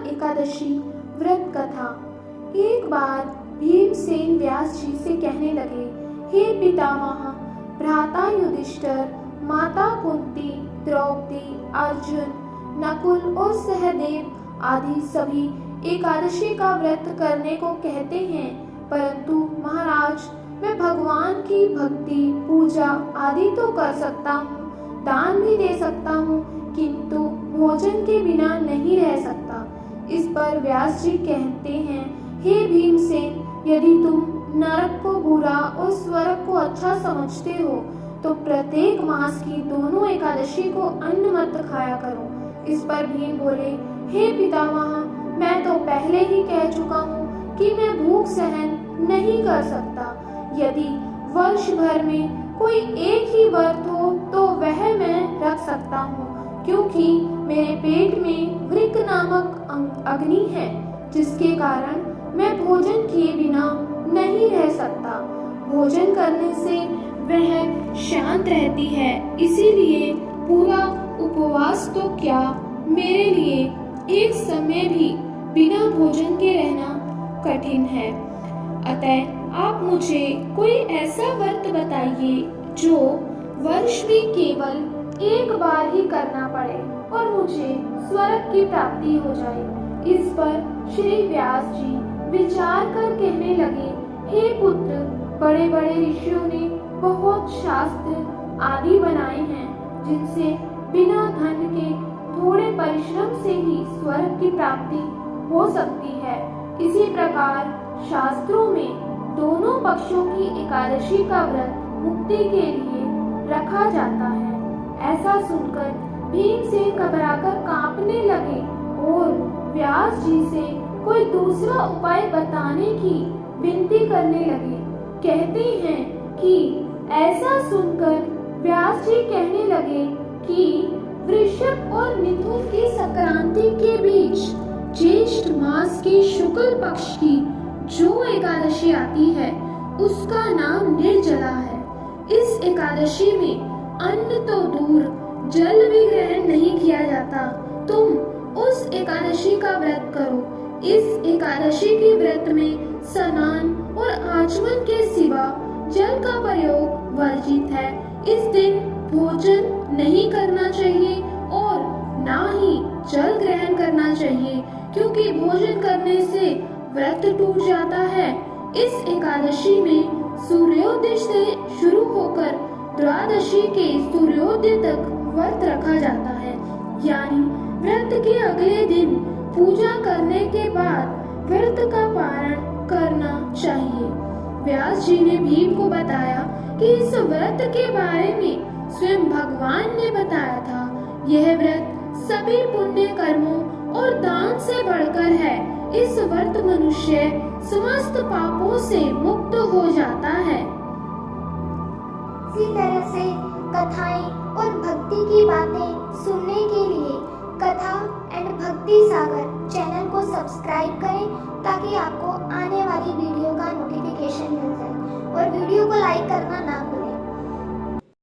एकादशी व्रत कथा। एक बार भीमसेन व्यास जी से कहने लगे, हे पितामह, भ्राता युधिष्ठिर, माता कुंती, द्रौपदी, अर्जुन, नकुल और सहदेव आदि सभी एकादशी का व्रत करने को कहते हैं, परंतु महाराज मैं भगवान की भक्ति, पूजा आदि तो कर सकता हूँ, दान भी दे सकता हूँ, किंतु भोजन के बिना नहीं रह सकता। इस पर व्यास जी कहते हैं, हे भीमसेन, यदि तुम नरक को बुरा और स्वर्ग को अच्छा समझते हो तो प्रत्येक मास की दोनों एकादशी को अन्न मत खाया करो। इस पर भीम बोले, हे पितामह, मैं तो पहले ही कह चुका हूँ कि मैं भूख सहन नहीं कर सकता। यदि वर्ष भर में कोई एक ही व्रत हो तो वह मैं रख सकता हूँ, क्योंकि मेरे पेट में वृक्क नामक अग्नि है, जिसके कारण मैं भोजन किए बिना नहीं रह सकता। भोजन करने से वह शांत रहती है, इसीलिए पूरा उपवास तो क्या, मेरे लिए एक समय भी बिना भोजन के रहना कठिन है। अतः आप मुझे कोई ऐसा व्रत बताइए जो वर्ष में केवल एक बार ही करना पड़े और मुझे स्वर्ग की प्राप्ति हो जाए। इस पर श्री व्यास जी विचार कर कहने लगे, हे पुत्र, बड़े बड़े ऋषियों ने बहुत शास्त्र आदि बनाए हैं, जिनसे बिना धन के थोड़े परिश्रम से ही स्वर्ग की प्राप्ति हो सकती है। इसी प्रकार शास्त्रों में दोनों पक्षों की एकादशी का व्रत मुक्ति के लिए रखा जाता है। ऐसा सुनकर भीमसेन घबराकर कांपने लगे और व्यास जी से कोई दूसरा उपाय बताने की विनती करने लगे। कहते हैं कि ऐसा सुनकर व्यास जी कहने लगे कि वृषभ और मिथुन की संक्रांति के बीच ज्येष्ठ मास के शुक्ल पक्ष की जो एकादशी आती है उसका नाम निर्जला है। इस एकादशी में अन्न तो दूर, जल भी ग्रहण नहीं किया जाता। तुम उस एकादशी का व्रत करो। इस एकादशी के व्रत में स्नान और आचमन के सिवा जल का प्रयोग वर्जित है। इस दिन भोजन नहीं करना चाहिए और ना ही जल ग्रहण करना चाहिए, क्योंकि भोजन करने से व्रत टूट जाता है। इस एकादशी में सूर्योदय से शुरू होकर द्वादशी के सूर्योदय तक व्रत रखा जाता है, यानी व्रत के अगले दिन पूजा करने के बाद व्रत का पारण करना चाहिए। व्यास जी ने भीम को बताया कि इस व्रत के बारे में स्वयं भगवान ने बताया था। यह व्रत सभी पुण्य कर्मों और दान से बढ़कर है। इस व्रत मनुष्य समस्त पापों से मुक्त हो जाता है। इसी तरह से कथाएं और भक्ति की बातें सुनने के लिए कथा एंड भक्ति सागर चैनल को सब्सक्राइब करें, ताकि आपको आने वाली वीडियो का नोटिफिकेशन मिल जाए, और वीडियो को लाइक करना ना भूलें।